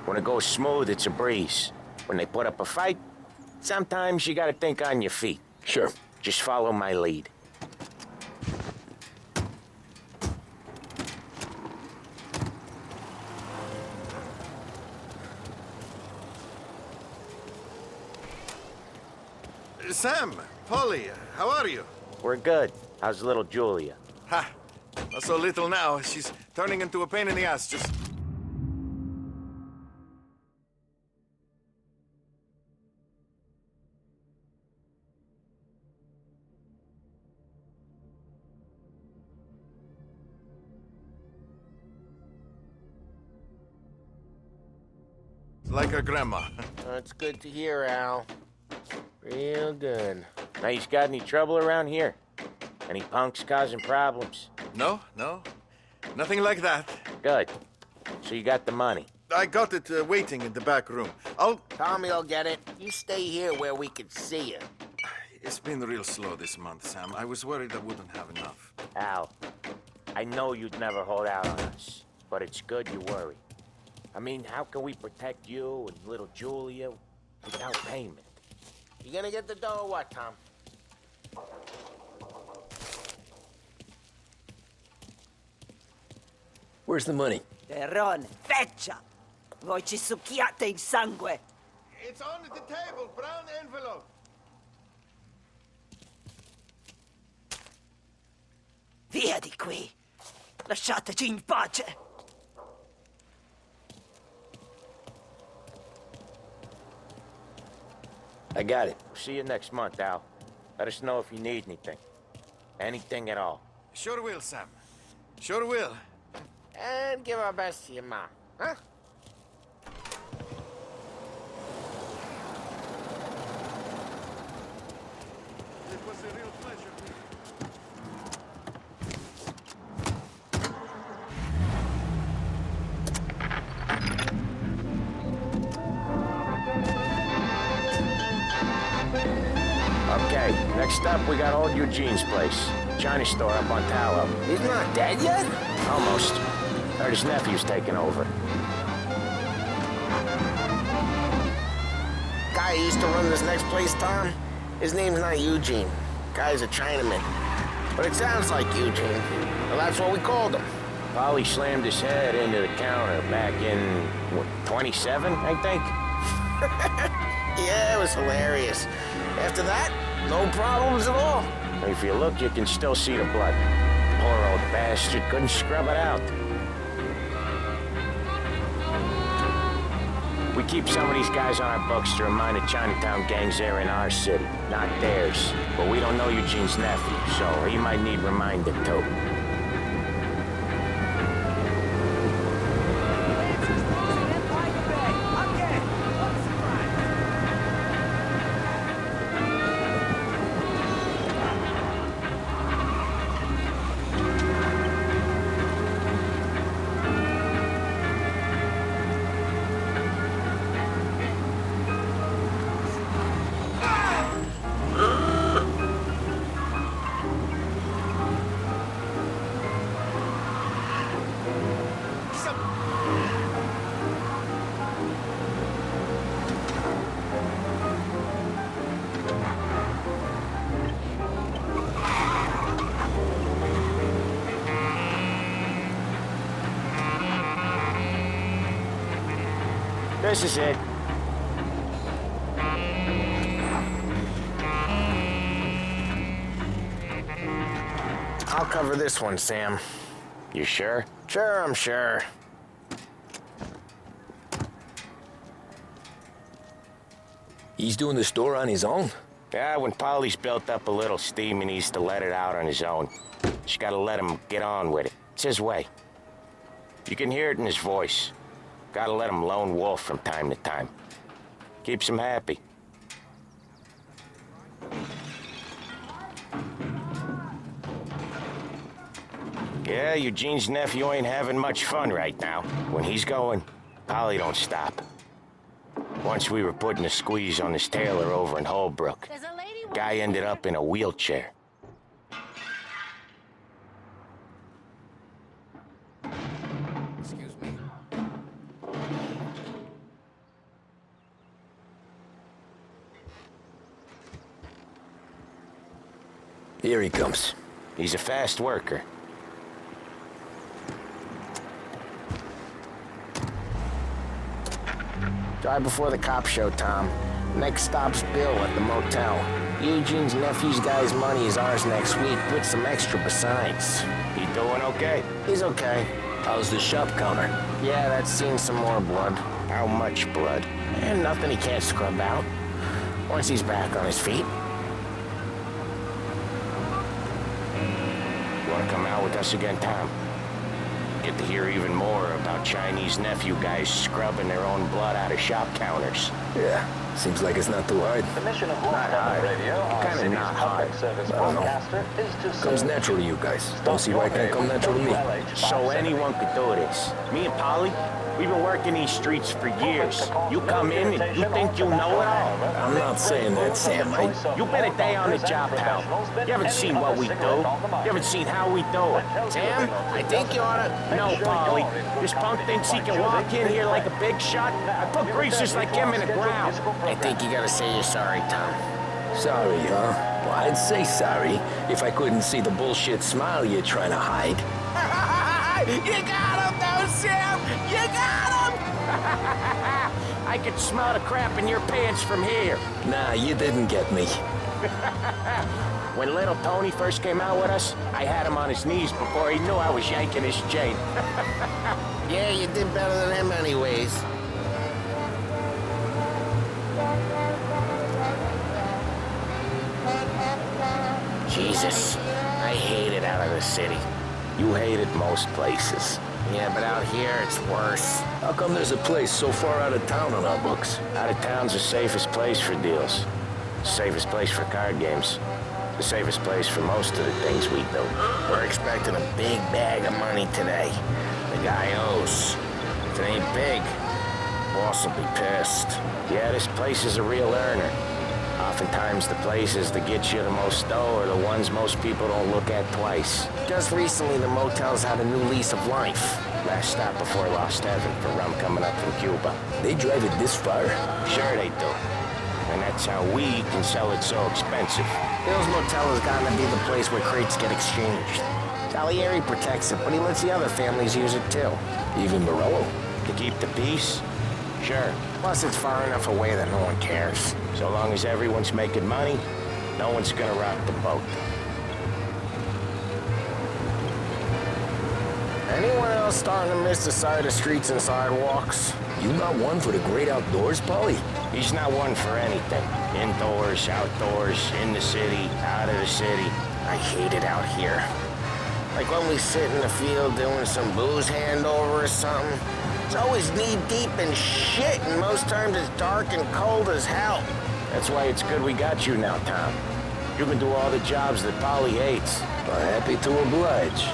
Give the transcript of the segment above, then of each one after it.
When it goes smooth, it's a breeze. When they put up a fight, sometimes you gotta think on your feet. Sure. Just follow my lead. Sam, Polly, how are you? We're good. How's little Julia? Ha! Not so little now. She's turning into a pain in the ass, just... like her grandma. That's good to hear, Al. Real good. Now, you got any trouble around here? Any punks causing problems? No, nothing like that. Good. So you got the money. I got it waiting in the back room. I'll... Tommy will get it. You stay here where we can see you. It's been real slow this month, Sam. I was worried I wouldn't have enough. Al, I know you'd never hold out on us, but it's good you worry. I mean, how can we protect you and little Julia without payment? You gonna get the dough or what, Tom? Where's the money? Terrone, feccia! Voi ci succhiate il sangue! It's on the table, brown envelope. Via di qui! Lasciateci in pace! I got it. See you next month, Al. Let us know if you need anything. Anything at all. Sure will, Sam. Sure will. And give our best to your mom, huh? It was a real pleasure. Okay, next up, we got old Eugene's place. China store up on Tallow. He's not dead yet? Almost. Heard his nephew's taking over. Guy who used to run this next place, Tom, his name's not Eugene. Guy's a Chinaman. But it sounds like Eugene. Well, that's what we called him. Polly slammed his head into the counter back in, what, 27, I think? Yeah, it was hilarious. After that, no problems at all. If you look, you can still see the blood. Poor old bastard couldn't scrub it out. We keep some of these guys on our books to remind the Chinatown gangs they're in our city, not theirs. But we don't know Eugene's nephew, so he might need reminding too. This is it. I'll cover this one, Sam. You sure? Sure, I'm sure. He's doing the store on his own? Yeah, when Polly's built up a little steam, he needs to let it out on his own. Just gotta let him get on with it. It's his way. You can hear it in his voice. Gotta let him lone wolf from time to time. Keeps him happy. Yeah, Eugene's nephew ain't having much fun right now. When he's going, Polly don't stop. Once we were putting a squeeze on this tailor over in Holbrook. Guy ended up in a wheelchair. Excuse me. Here he comes. He's a fast worker. Drive before the cop show, Tom. Next stop's Bill at the motel. Eugene's nephew's guy's money is ours next week, with some extra besides. He doing okay? He's okay. How's the shop counter? Yeah, that's seen some more blood. How much blood? And nothing he can't scrub out. Once he's back on his feet. You wanna come out with us again, Tom? Get to hear even more about Chinese nephew guys scrubbing their own blood out of shop counters. Yeah, seems like it's not too hard. The mission of Not hard. Radio, our Kinda city's not public hard. service I don't know. broadcaster, is to Comes serve natural to you guys. Don't see why it can't come natural to me. So anyone could do this. Me and Polly, we've been working these streets for years. You come in and you think you know it all. I'm not saying that, Sam. You've been a day on the job, pal. You haven't seen what we do. You haven't seen how we do it. Sam, I think you oughta... No, Polly. This punk thinks he can walk in here like a big shot. I put greasers like him in the ground. I think you gotta say you're sorry, Tom. Sorry, huh? Well, I'd say sorry if I couldn't see the bullshit smile you're trying to hide. You got him, though, Sam! You got him! I could smell the crap in your pants from here. Nah, you didn't get me. When little Tony first came out with us, I had him on his knees before he knew I was yanking his chain. Yeah, you did better than him anyways. Jesus, I hate it out of the city. You hated most places. Yeah, but out here it's worse. How come there's a place so far out of town on our books? Out of town's the safest place for deals. The safest place for card games. The safest place for most of the things we do. We're expecting a big bag of money today. The guy owes. If it ain't big, boss will be pissed. Yeah, this place is a real earner. Oftentimes the places that get you the most dough are the ones most people don't look at twice. Just recently, the motel's had a new lease of life. Last stop before Lost Heaven for rum coming up from Cuba. They drive it this far? Sure they do. And that's how we can sell it so expensive. Bill's Motel has gotten to be the place where crates get exchanged. Salieri protects it, but he lets the other families use it too. Even Morello? To keep the peace? Sure. Plus, it's far enough away that no one cares. So long as everyone's making money, no one's gonna rock the boat. Anyone else starting to miss the sight of streets and sidewalks? You not one for the great outdoors, Polly? He's not one for anything. Indoors, outdoors, in the city, out of the city. I hate it out here. Like when we sit in the field doing some booze handover or something. It's always knee-deep in shit, and most times it's dark and cold as hell. That's why it's good we got you now, Tom. You can do all the jobs that Polly hates. Well, happy to oblige.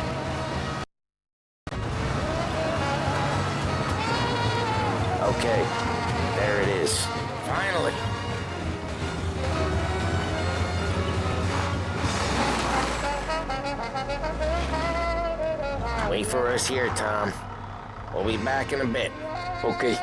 Okay, there it is. Finally. Wait for us here, Tom. We'll be back in a bit. Okay.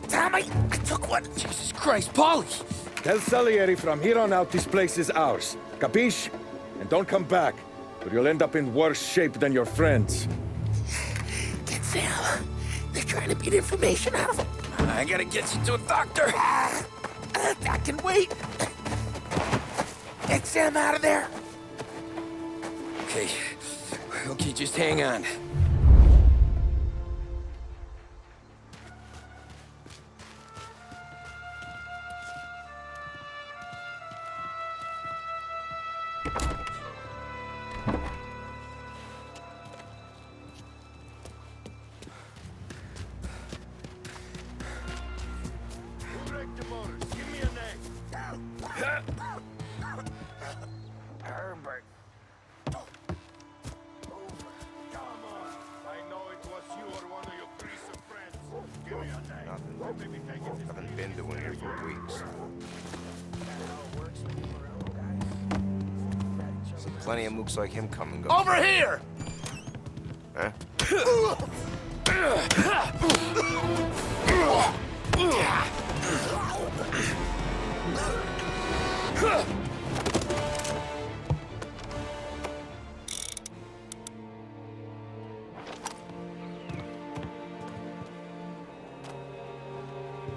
Tom, I took one. Jesus Christ, Polly! Tell Salieri from here on out this place is ours. Capiche? And don't come back, or you'll end up in worse shape than your friends. Get Sam. They're trying to beat information out of him. I gotta get you to a doctor. I can wait. Get Sam out of there. Okay. Okay, just hang on. Herbert. I know it was you or one of your greaser friends. Give me a name. Maybe take it Haven't been to one here for weeks. See plenty of mooks like him come and go. Over here! Huh?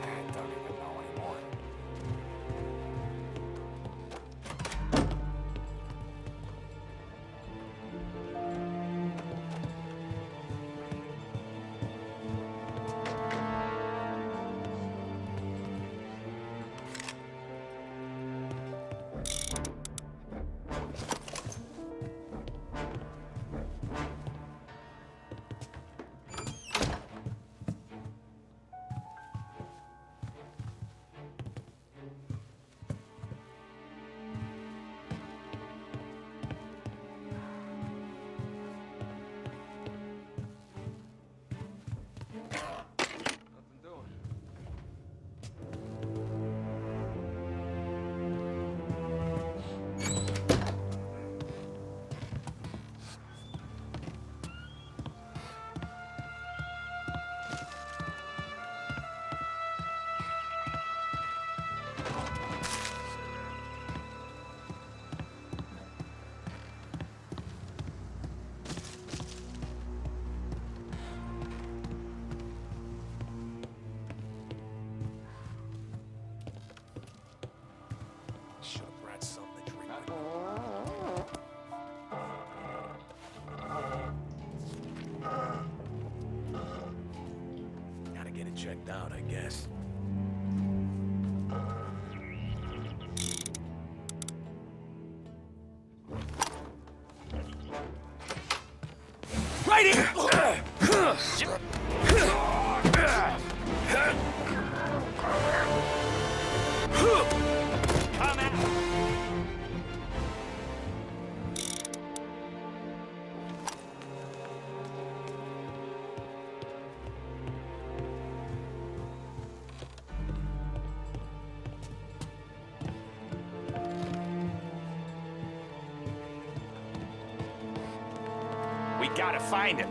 I don't even know anymore. Should have brought something to drink. Gotta get it checked out, I guess. Right here! We gotta find him.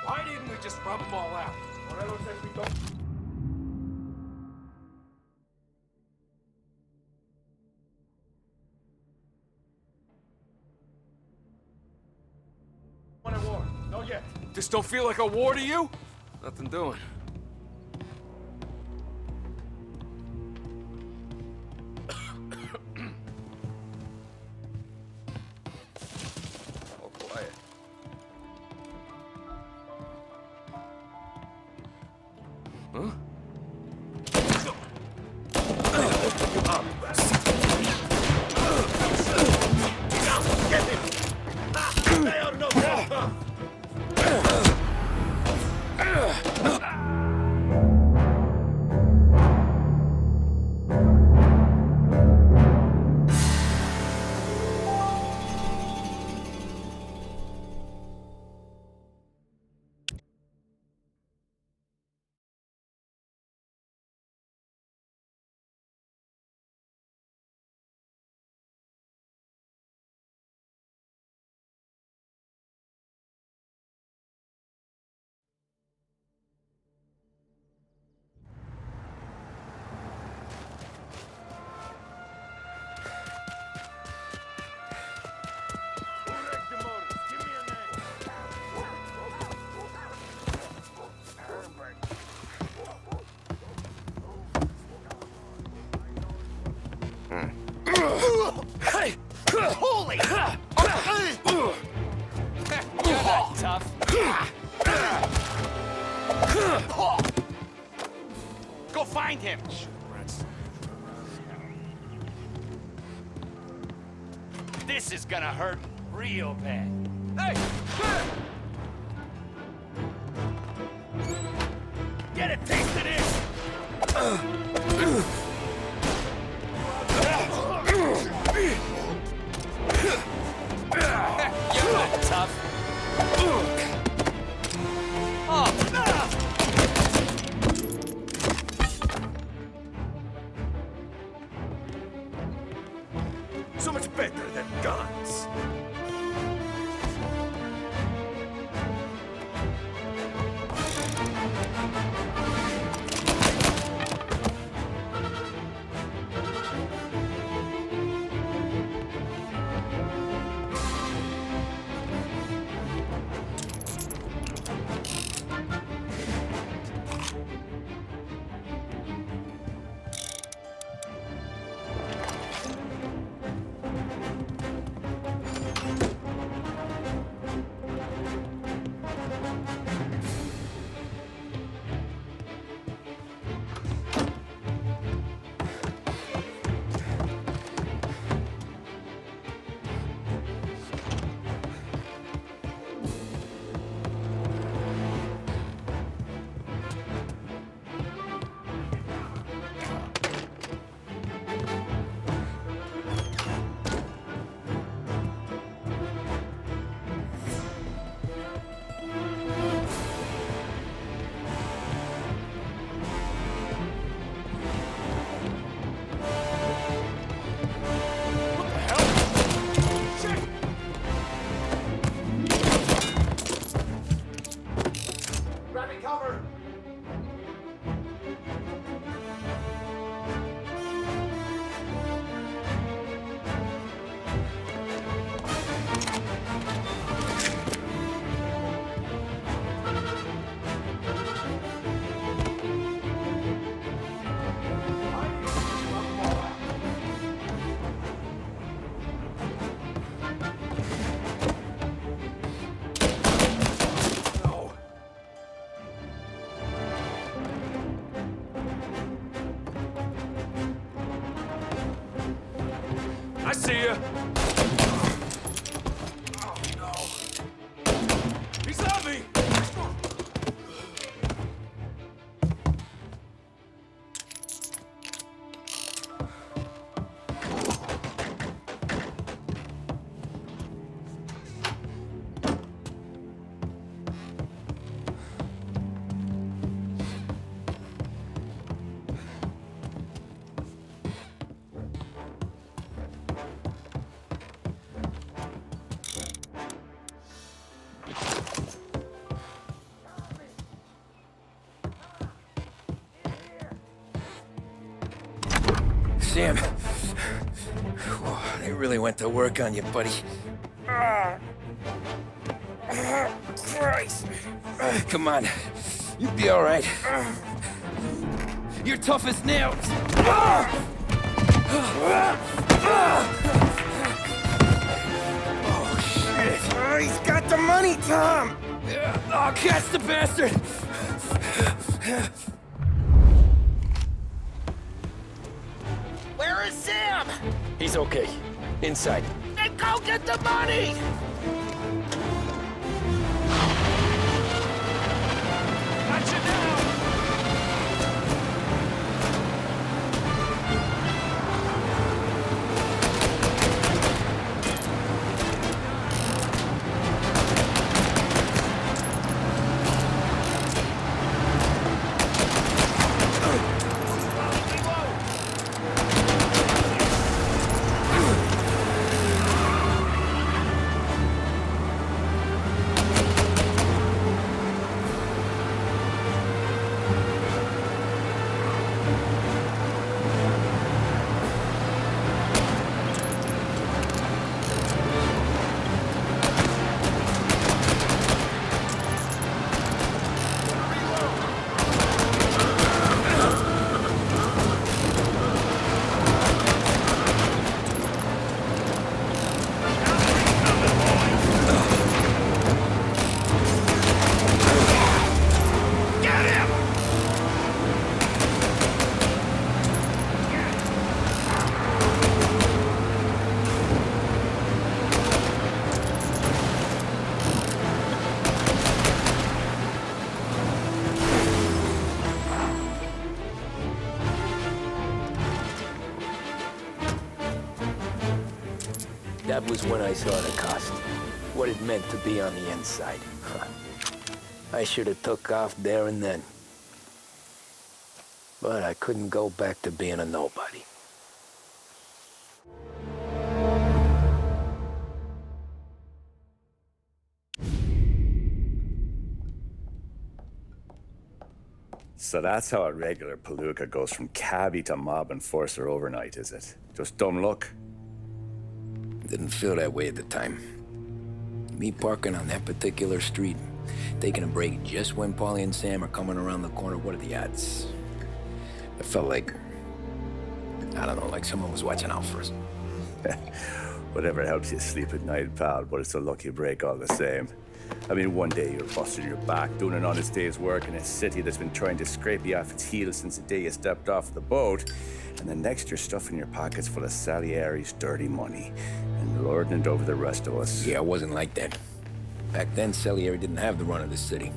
Why didn't we just rub them all out? This don't feel like a war to you? Nothing doing. All quiet. find him! This is gonna hurt real bad. Hey! Get a taste of this! You're not tough. So much better than guns. I see ya. Oh no. He's on me. Sam, they really went to work on you, buddy. Christ. Come on, you'll be all right. You're tough as nails. Oh, shit. Oh, he's got the money, Tom. Oh, catch the bastard. Where is Sam? He's okay. Inside. Then go get the money! Got you now! That was when I saw the cost. What it meant to be on the inside. I should have took off there and then. But I couldn't go back to being a nobody. So that's how a regular palooka goes from cabbie to mob enforcer overnight, is it? Just dumb luck? Didn't feel that way at the time. Me parking on that particular street, taking a break just when Paulie and Sam are coming around the corner, what are the odds? It felt like, I don't know, like someone was watching out for us. Whatever helps you sleep at night, pal, but it's a lucky break all the same. I mean, one day you're busting your back, doing an honest day's work in a city that's been trying to scrape you off its heels since the day you stepped off the boat, and the next you're stuffing your pockets full of Salieri's dirty money and lording it over the rest of us. Yeah, it wasn't like that. Back then, Salieri didn't have the run of the city.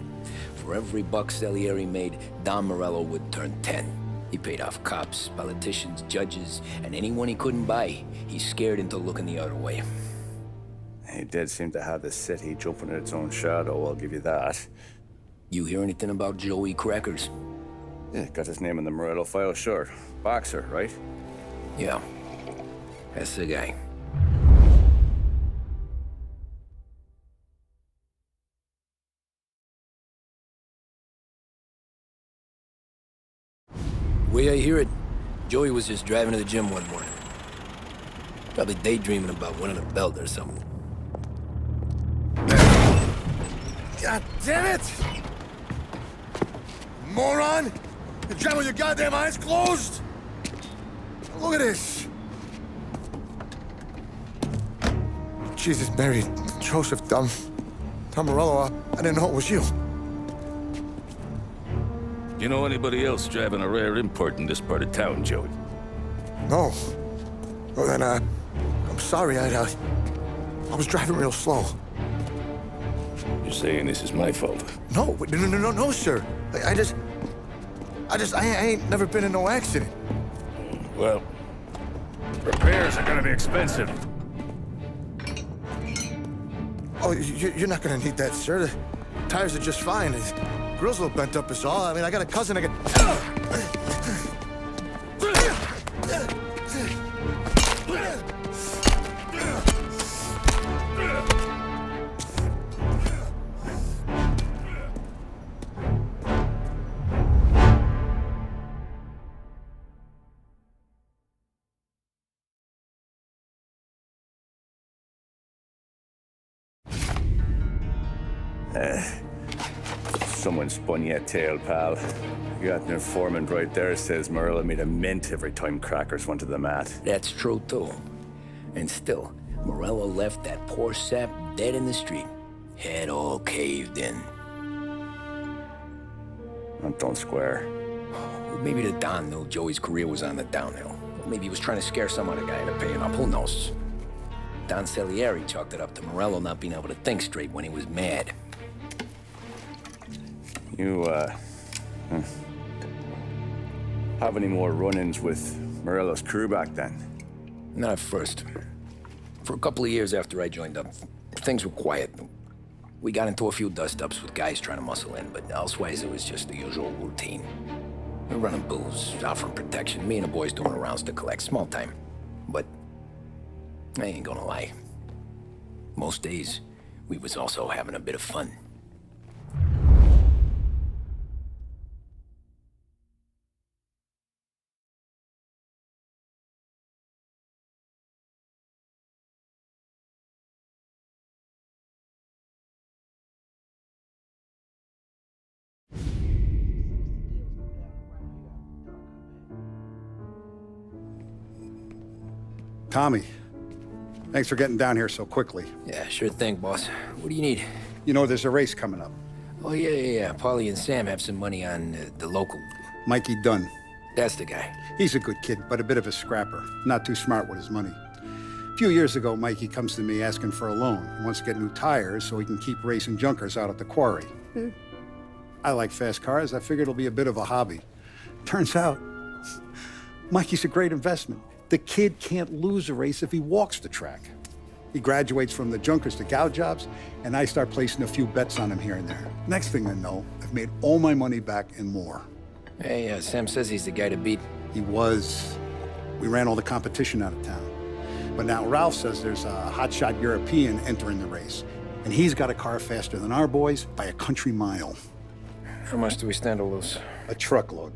For every buck Salieri made, Don Morello would turn 10. He paid off cops, politicians, judges, and anyone he couldn't buy, he scared into looking the other way. He did seem to have the city jumping at its own shadow, I'll give you that. You hear anything about Joey Crackers? Yeah, got his name in the Morello file, sure. Boxer, right? Yeah, that's the guy. Way I hear it, Joey was just driving to the gym one morning. Probably daydreaming about winning a belt or something. God damn it! Moron! You're driving with your goddamn eyes closed! Look at this! Jesus, Mary, Joseph, Tom Morello, I didn't know it was you. You know anybody else driving a rare import in this part of town, Joey? No. Well, then, I'm sorry, I was driving real slow. You're saying this is my fault? No, no, sir. I ain't never been in no accident. Well, repairs are gonna be expensive. Oh, you're not gonna need that, sir. The tires are just fine. The grill's a little bent up is all. I mean, I got a cousin I can... Someone spun you a tale, pal. You got an informant right there says Morello made a mint every time Crackers went to the mat. That's true, too. And still, Morello left that poor sap dead in the street. Head all caved in. Don't square. Maybe the Don knew Joey's career was on the downhill. Maybe he was trying to scare some other guy into paying up. Who knows? Don Salieri chalked it up to Morello not being able to think straight when he was mad. You, have any more run-ins with Morello's crew back then? Not at first. For a couple of years after I joined up, things were quiet. We got into a few dust-ups with guys trying to muscle in, but elsewise it was just the usual routine. We're running booze, offering protection, me and the boys doing the rounds to collect, small time. But I ain't gonna lie. Most days, we was also having a bit of fun. Tommy, thanks for getting down here so quickly. Yeah, sure thing, boss. What do you need? You know, there's a race coming up. Oh, yeah. Paulie and Sam have some money on the local. Mikey Dunn. That's the guy. He's a good kid, but a bit of a scrapper. Not too smart with his money. A few years ago, Mikey comes to me asking for a loan. He wants to get new tires so he can keep racing junkers out at the quarry. I like fast cars. I figured it'll be a bit of a hobby. Turns out, Mikey's a great investment. The kid can't lose a race if he walks the track. He graduates from the junkers to gal jobs, and I start placing a few bets on him here and there. Next thing I know, I've made all my money back and more. Hey, Sam says he's the guy to beat. He was. We ran all the competition out of town. But now Ralph says there's a hotshot European entering the race, and he's got a car faster than our boys by a country mile. How much do we stand to lose? A truckload.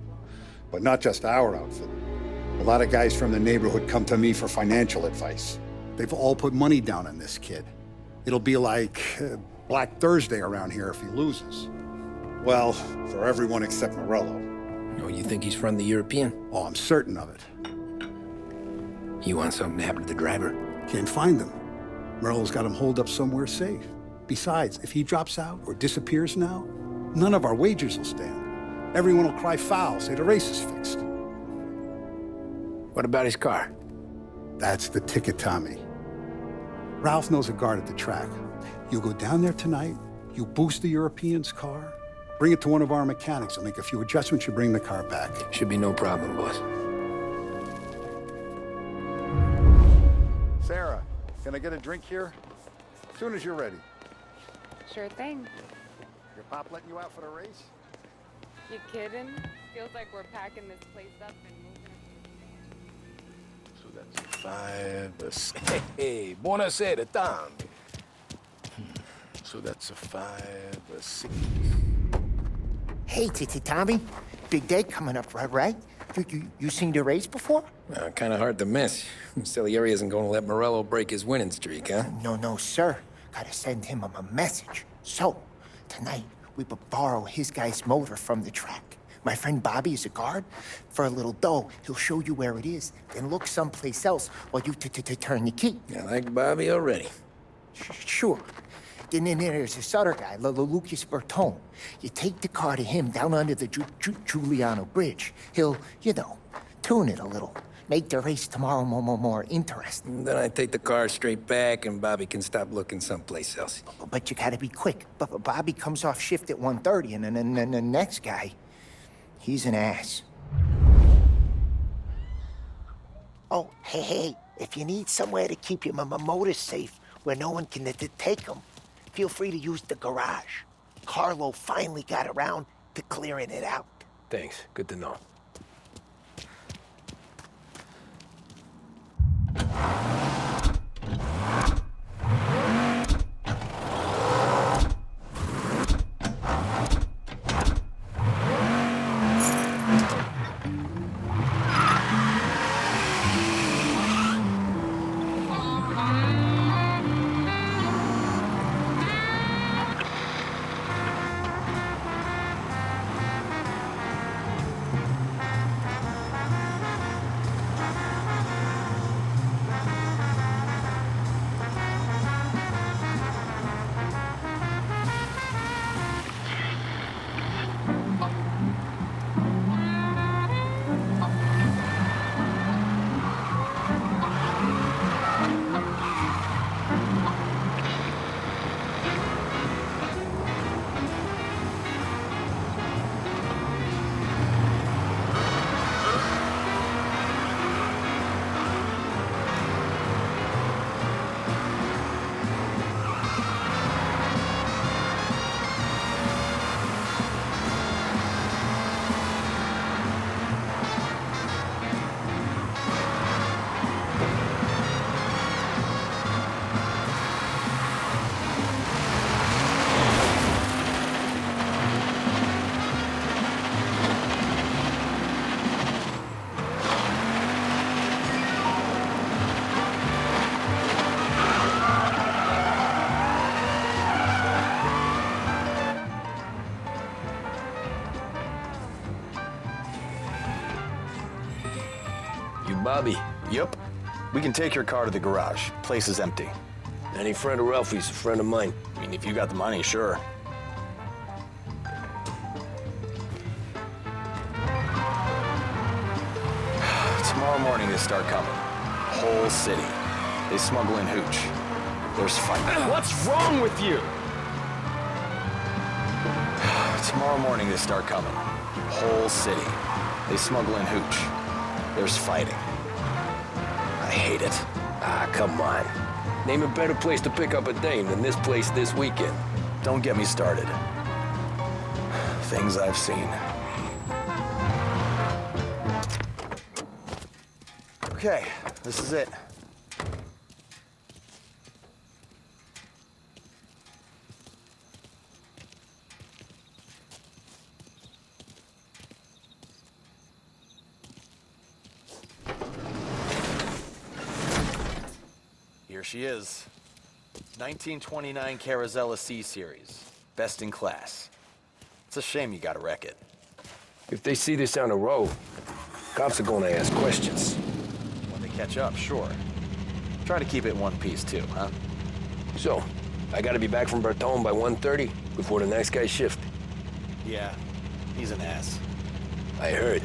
But not just our outfit. A lot of guys from the neighborhood come to me for financial advice. They've all put money down on this kid. It'll be like Black Thursday around here if he loses. Well, for everyone except Morello. Oh, you think he's from the European? Oh, I'm certain of it. You want something to happen to the driver? Can't find him. Morello's got him holed up somewhere safe. Besides, if he drops out or disappears now, none of our wagers will stand. Everyone will cry foul, say the race is fixed. What about his car? That's the ticket, Tommy. Ralph knows a guard at the track. You go down there tonight, you boost the European's car, bring it to one of our mechanics. He'll make a few adjustments, you bring the car back. Should be no problem, boss. Sarah, can I get a drink here? As soon as you're ready. Sure thing. Your pop letting you out for the race? You kidding? Feels like we're packing this place up and moving. So that's a 5, a 6. Hey, buonasera, Tom. So that's a 5, a 6. Hey, Tommy. Big day coming up, right? You seen the race before? Kind of hard to miss. Salieri isn't going to let Morello break his winning streak, huh? No, sir. Gotta send him a message. So, tonight, we borrow his guy's motor from the track. My friend Bobby is a guard. For a little dough, he'll show you where it is, then look someplace else while you turn the key. I like Bobby already. Sure. Then there's this other guy, Lucas Bertone. You take the car to him down under the Giuliano Bridge. He'll, tune it a little. Make the race tomorrow more interesting. Then I take the car straight back, and Bobby can stop looking someplace else. But you gotta be quick. But Bobby comes off shift at 1:30, and then the next guy, he's an ass. Oh, hey, if you need somewhere to keep your motor safe where no one can take them, feel free to use the garage. Carlo finally got around to clearing it out. Thanks. Good to know. Bobby. Yep. We can take your car to the garage. Place is empty. Any friend of Ralphie's a friend of mine. I mean, if you got the money, sure. Tomorrow morning they start coming. Whole city. They smuggle in hooch. There's fight. What's wrong with you? Tomorrow morning they start coming. Whole city. They smuggle in hooch. There's fighting. I hate it. Ah, come on. Name a better place to pick up a dame than this place this weekend. Don't get me started. Things I've seen. Okay, this is it. Here she is. 1929 Carazella C-Series. Best in class. It's a shame you gotta wreck it. If they see this on the road, cops are gonna ask questions. When they catch up, sure. Try to keep it in one piece too, huh? So, I gotta be back from Bertone by 1:30 before the next guy's shift. Yeah, he's an ass. I heard.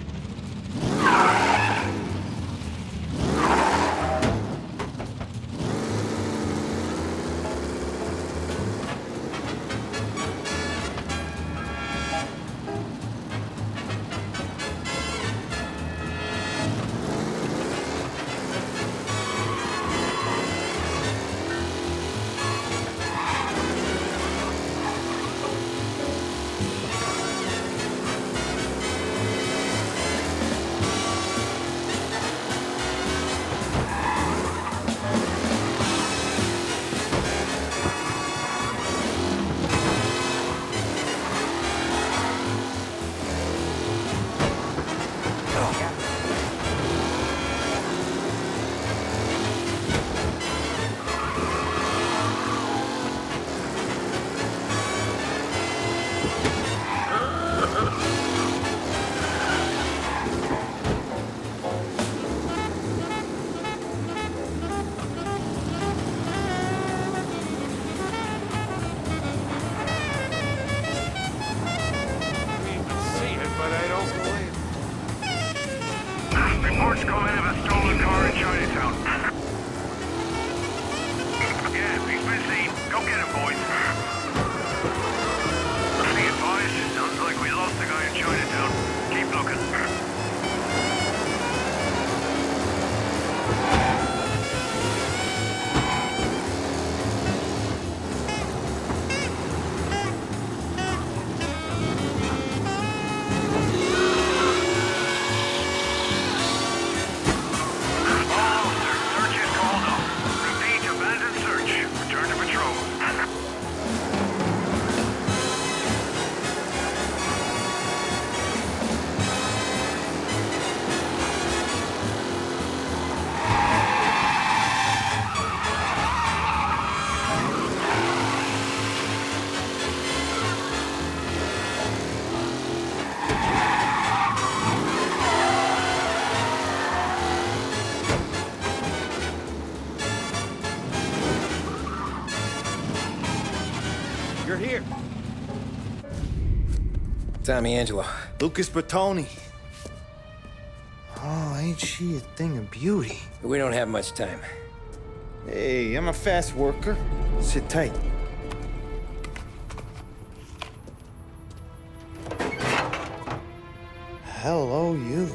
Reports come in of a stolen car in Chinatown. Yeah, he's been seen. Go get him, boys. Be advised, sounds like we lost the guy in Chinatown. Keep looking. You're here. Tommy Angelo. Lucas Bertoni. Oh, ain't she a thing of beauty? We don't have much time. Hey, I'm a fast worker. Sit tight. Hello, you.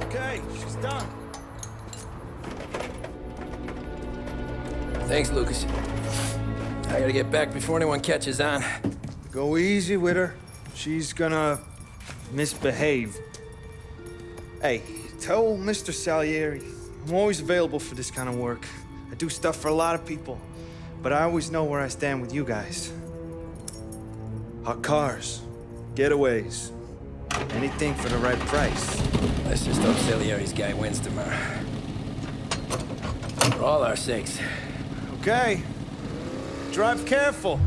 Okay, she's done. Thanks, Lucas. I gotta get back before anyone catches on. Go easy with her. She's gonna misbehave. Hey, tell Mr. Salieri I'm always available for this kind of work. I do stuff for a lot of people, but I always know where I stand with you guys. Hot cars, getaways, anything for the right price. Let's just hope Salieri's guy wins tomorrow. For all our sakes. Okay. Drive careful.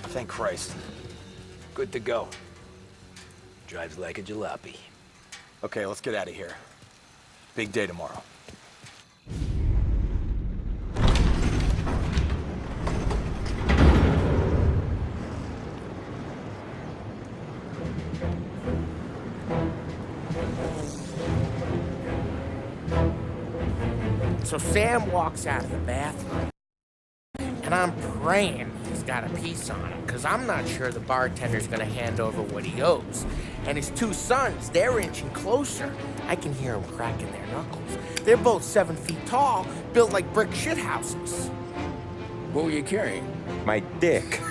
Thank Christ. Good to go. Drives like a jalopy. Okay, let's get out of here. Big day tomorrow. So Sam walks out of the bathroom, and I'm praying he's got a piece on him, because I'm not sure the bartender's gonna hand over what he owes. And his two sons, they're inching closer. I can hear them cracking their knuckles. They're both 7 feet tall, built like brick shithouses. What were you carrying? My dick.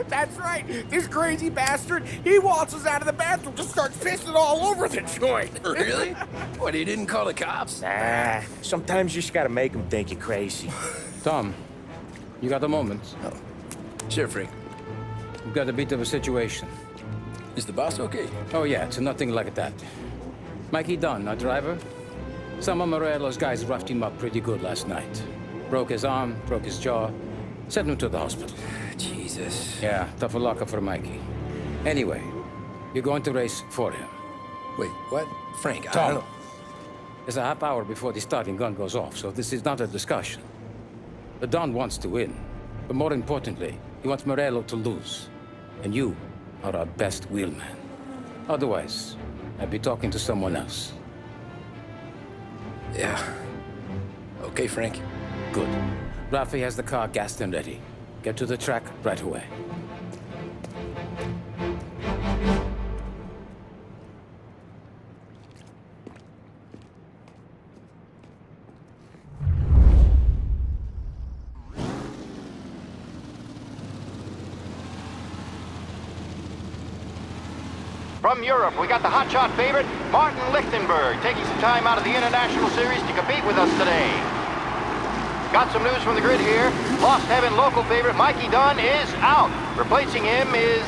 That's right. This crazy bastard, he waltzes out of the bathroom, just starts pissing all over the joint. Really? What, he didn't call the cops? Nah, sometimes you just gotta make them think you're crazy. Tom, you got a moment? Oh. Sure, Frank. We've got a bit of a situation. Is the boss okay? Oh, yeah, it's nothing like that. Mikey Dunn, our driver. Some of Morello's guys roughed him up pretty good last night. Broke his arm, broke his jaw, sent him to the hospital. Jesus. Yeah, tough luck for Mikey. Anyway, you're going to race for him. Wait, what? Frank, I Tom, don't know. it's a half hour before the starting gun goes off, so this is not a discussion. The Don wants to win, but more importantly, he wants Morello to lose. And you are our best wheelman. Otherwise, I'd be talking to someone else. Yeah. Okay, Frank. Good. Rafi has the car gassed and ready. Get to the track right away. From Europe, we got the hotshot favorite, Martin Lichtenberg, taking some time out of the International Series to compete with us today. Got some news from the grid here. Lost Heaven local favorite Mikey Dunn is out. Replacing him is,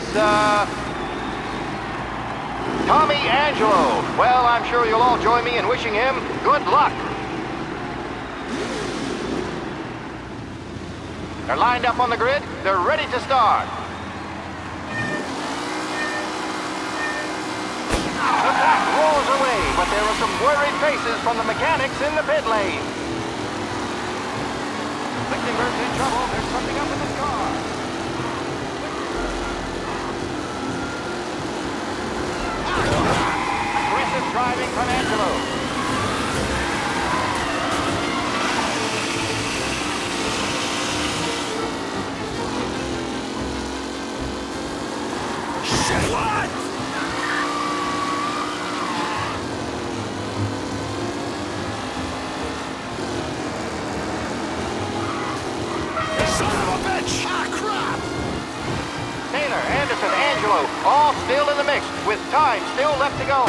Tommy Angelo. Well, I'm sure you'll all join me in wishing him good luck. They're lined up on the grid. They're ready to start. The pack rolls away, but there are some worried faces from the mechanics in the pit lane. Lichtenberg's in trouble. There's something up in his car. Aggressive driving from Angelo. What? Son of a bitch! Ah, crap! Taylor, Anderson, Angelo, all still in the mix, with time still left to go.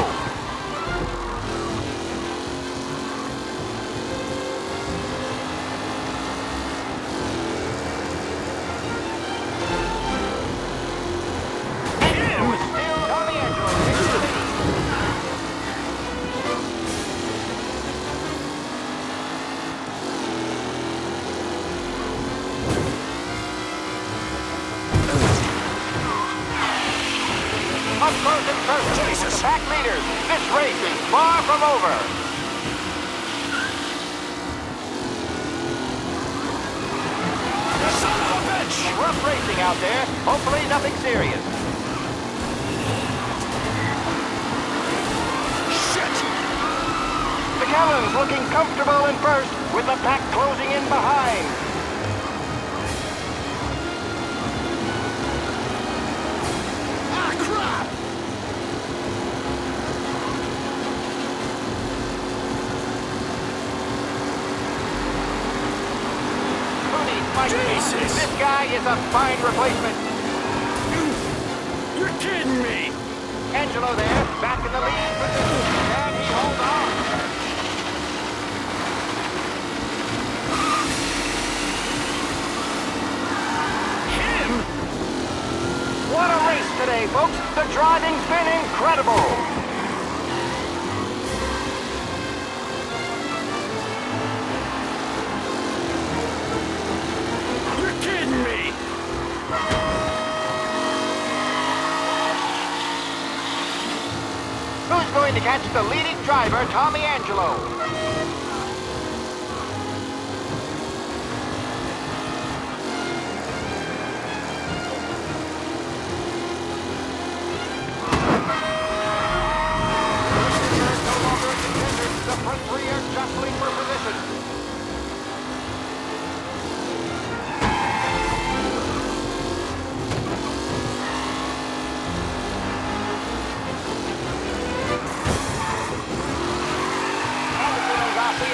Up close and personal with the pack leaders. This race is far from over. Son of a bitch! Rough racing out there. Hopefully nothing serious. Shit! McKellen's looking comfortable in first, with the pack closing in behind. Ah, crap! Jesus! This guy is a fine replacement. You're kidding me! Angelo there, back in the lead position. Can he hold on? Him? What a race today, folks. The driving's been incredible. You're kidding me! to catch the leading driver, Tommy Angelo. The front three are jostling for position.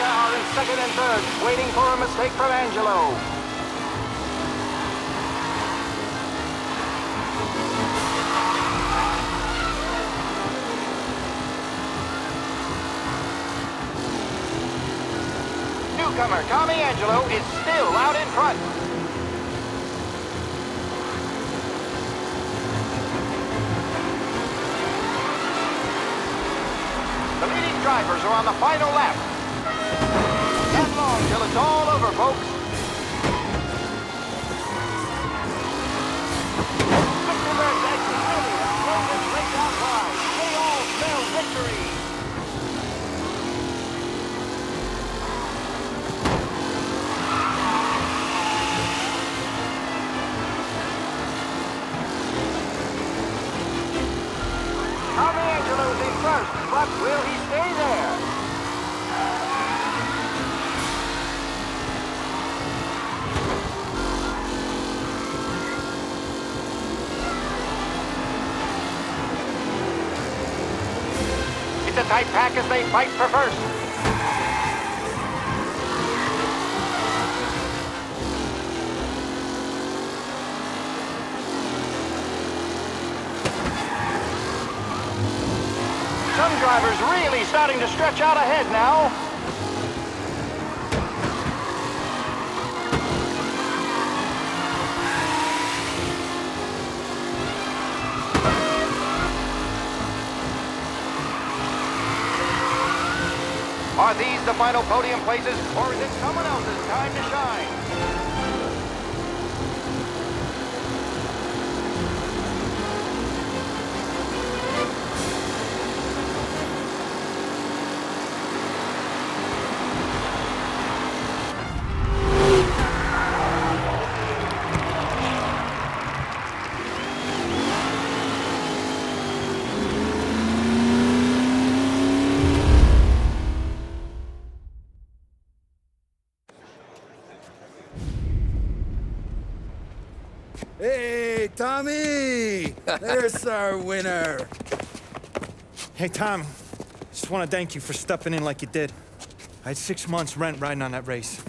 Are in second and third, waiting for a mistake from Angelo. Newcomer Tommy Angelo is still out in front. The leading drivers are on the final lap. Not long till it's all over, folks. Lichtenberg's exit ready to throw this race out wide. They all smell victory. Tommy Angelo's in first, but will he stay there? It's a tight pack as they fight for first. Some drivers really starting to stretch out ahead now. Are these the final podium places, or is it someone else's time to shine? Hey, Tommy! There's our winner. Hey, Tom. Just want to thank you for stepping in like you did. I had 6 months rent riding on that race.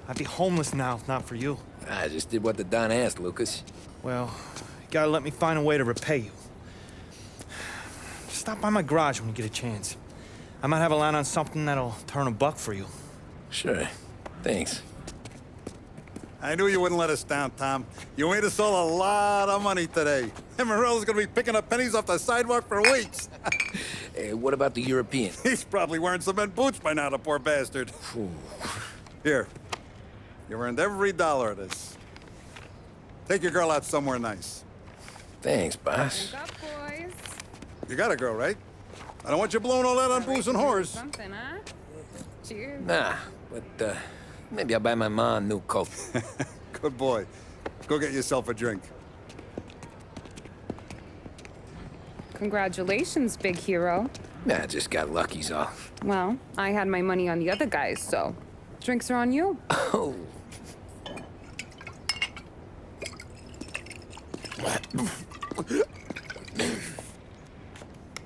I'd be homeless now if not for you. I just did what the Don asked, Lucas. Well, you gotta let me find a way to repay you. Stop by my garage when you get a chance. I might have a line on something that'll turn a buck for you. Sure. Thanks. I knew you wouldn't let us down, Tom. You made us all a lot of money today. And Morello's gonna be picking up pennies off the sidewalk for weeks. Hey, what about the European? He's probably wearing cement boots by now, the poor bastard. Here. You earned every dollar of this. Take your girl out somewhere nice. Thanks, boss. Drink up, boys. You got a girl, right? I don't want you blowing all that on booze and whores. Something, huh? Cheers. Nah, but, maybe I'll buy my mom a new coat. Good boy. Go get yourself a drink. Congratulations, big hero. Nah, just got lucky's all. Well, I had my money on the other guys, so drinks are on you. Oh.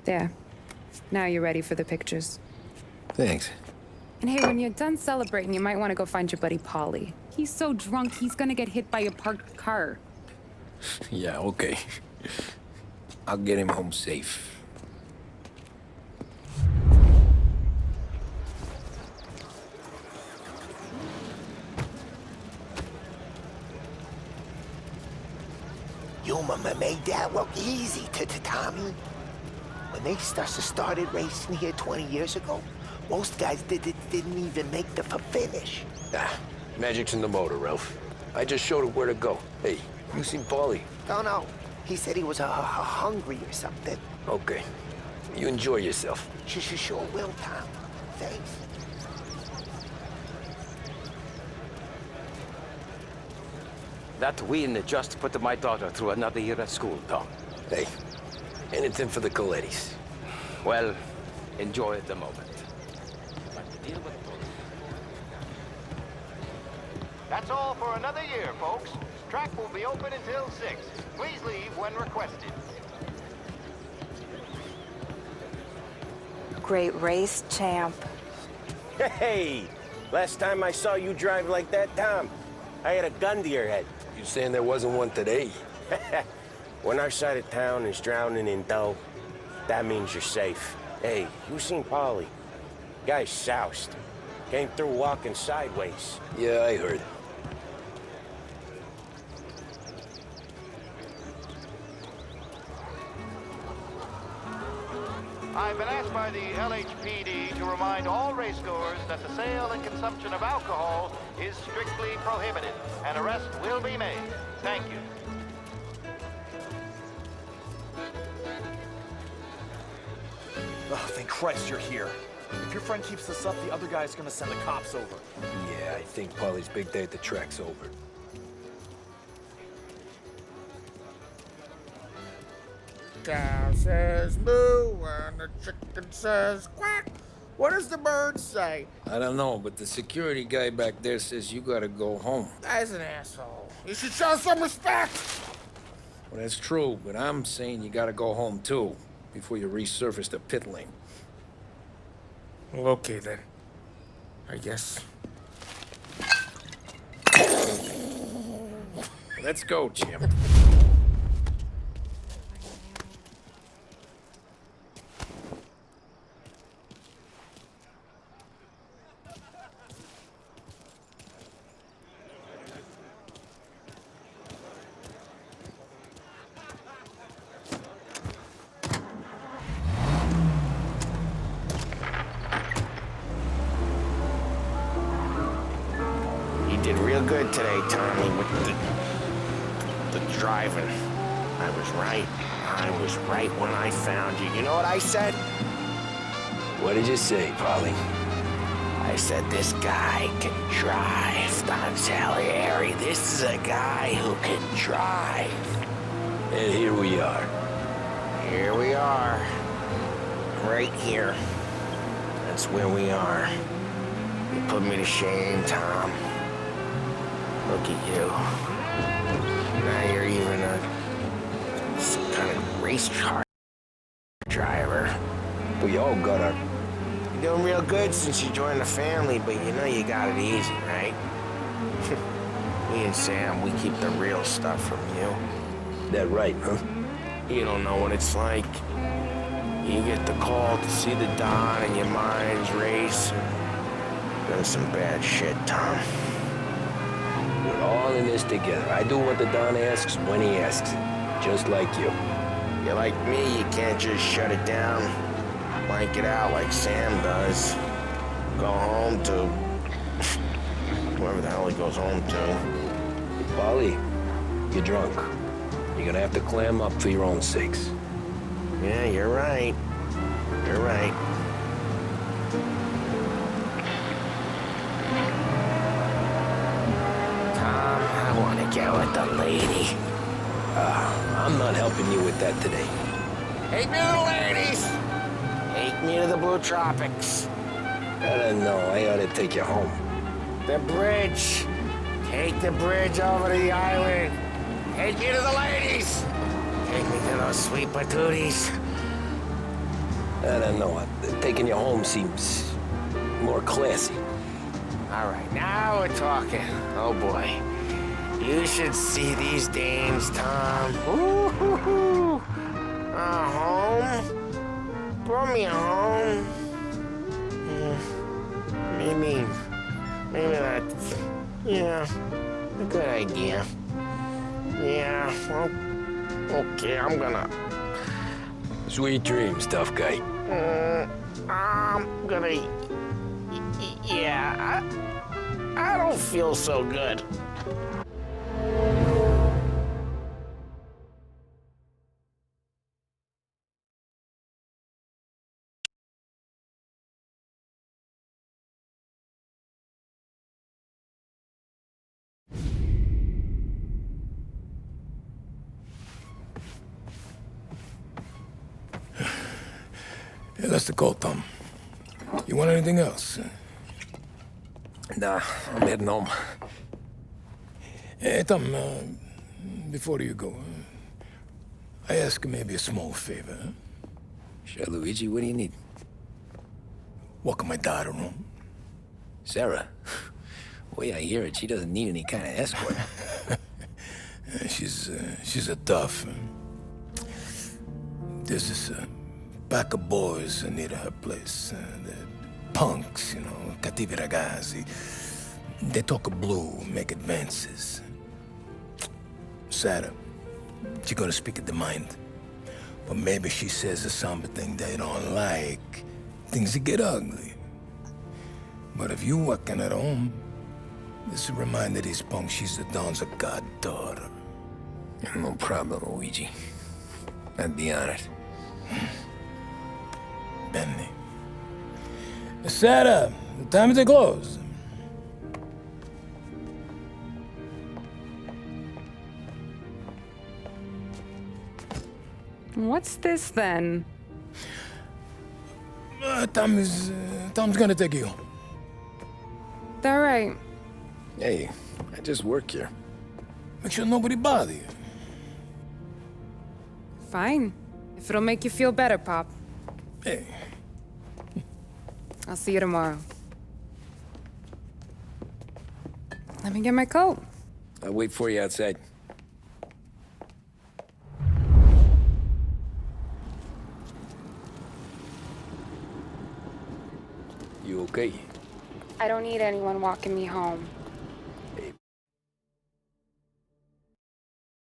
There. Now you're ready for the pictures. Thanks. And hey, when you're done celebrating, you might want to go find your buddy Paulie. He's so drunk, he's gonna get hit by a parked car. Yeah, okay. I'll get him home safe. Your mama made that look easy to Tommy. When they started racing here 20 years ago, most guys didn't even make the finish. Ah, magic's in the motor, Ralph. I just showed him where to go. Hey, you seen Paulie? No. He said he was hungry or something. Okay. You enjoy yourself. She sure will, Tom. Thanks. That win just put my daughter through another year at school, Tom. Hey, anything for the Colettis. Well, enjoy the moment. That's all for another year, folks. Track will be open until 6. Please leave when requested. Great race, champ. Hey! Last time I saw you drive like that, Tom, I had a gun to your head. You saying there wasn't one today? When our side of town is drowning in dough, that means you're safe. Hey, you seen Polly? Guy's soused. Came through walking sideways. Yeah, I heard. I've been asked by the LHPD to remind all racegoers that the sale and consumption of alcohol is strictly prohibited. An arrest will be made. Thank you. Oh, thank Christ you're here. If your friend keeps this up, the other guy's gonna send the cops over. Yeah, I think Polly's big day at the track's over. Cow says moo and the chicken says quack. What does the bird say? I don't know, but the security guy back there says you gotta go home. Guy's an asshole. You should show some respect. Well, that's true, but I'm saying you gotta go home too, before you resurface the pit lane. Well, okay then. I guess. Let's go, champ. Did real good today, Tommy, with the driving. I was right. I was right when I found you. You know what I said? What did you say, Polly? I said, this guy can drive, Don Salieri. This is a guy who can drive. And here we are. Here we are. Right here. That's where we are. You put me to shame, Tom. Look at you. Now you're even some kind of race car driver. We all got our... You're doing real good since you joined the family, but you know you got it easy, right? Me and Sam, we keep the real stuff from you. That right, huh? You don't know what it's like. You get the call to see the Don and your mind's race. Done some bad shit, Tom. We're all in this together. I do what the Don asks when he asks. Just like you. You're like me, you can't just shut it down. Blank it out like Sam does. Go home to... whoever the hell he goes home to. Polly, you're drunk. You're gonna have to clam up for your own sakes. Yeah, you're right. You're right. Tom, I want to get with the lady. I'm not helping you with that today. Take me to the ladies! Take me to the Blue Tropics. I don't know. I ought to take you home. The bridge. Take the bridge over to the island. Take you to the ladies. Take me to those sweet patooties. I don't know. Taking you home seems more classy. All right, now we're talking. Oh, boy. You should see these dames, Tom. Ooh, home? Brought me home. Maybe that's, yeah, a good idea. Yeah, well, okay, I'm gonna... Sweet dreams, tough guy. I'm gonna... Yeah, I don't feel so good. That's the call, Tom. You want anything else? Nah, I'm heading home. Hey, Tom, before you go, I ask maybe a small favor. Huh? Sure, Luigi, what do you need? Welcome my daughter home. Sarah? The way I hear it, she doesn't need any kind of escort. She's a tough. There's this pack of boys near her place. The punks, you know, cattivi ragazzi. They talk blue, make advances. Sarah, she's gonna speak at the mind. But maybe she says something they don't like. Things get ugly. But if you working at home, this will remind these punks she's the Don's goddaughter. No problem, Luigi. I'd be honored. Benny. Sarah, time to close. What's this then? Tom's gonna take you home. All right. Hey, I just work here. Make sure nobody bother you. Fine. If it'll make you feel better, Pop. Hey. I'll see you tomorrow. Let me get my coat. I'll wait for you outside. You okay? I don't need anyone walking me home.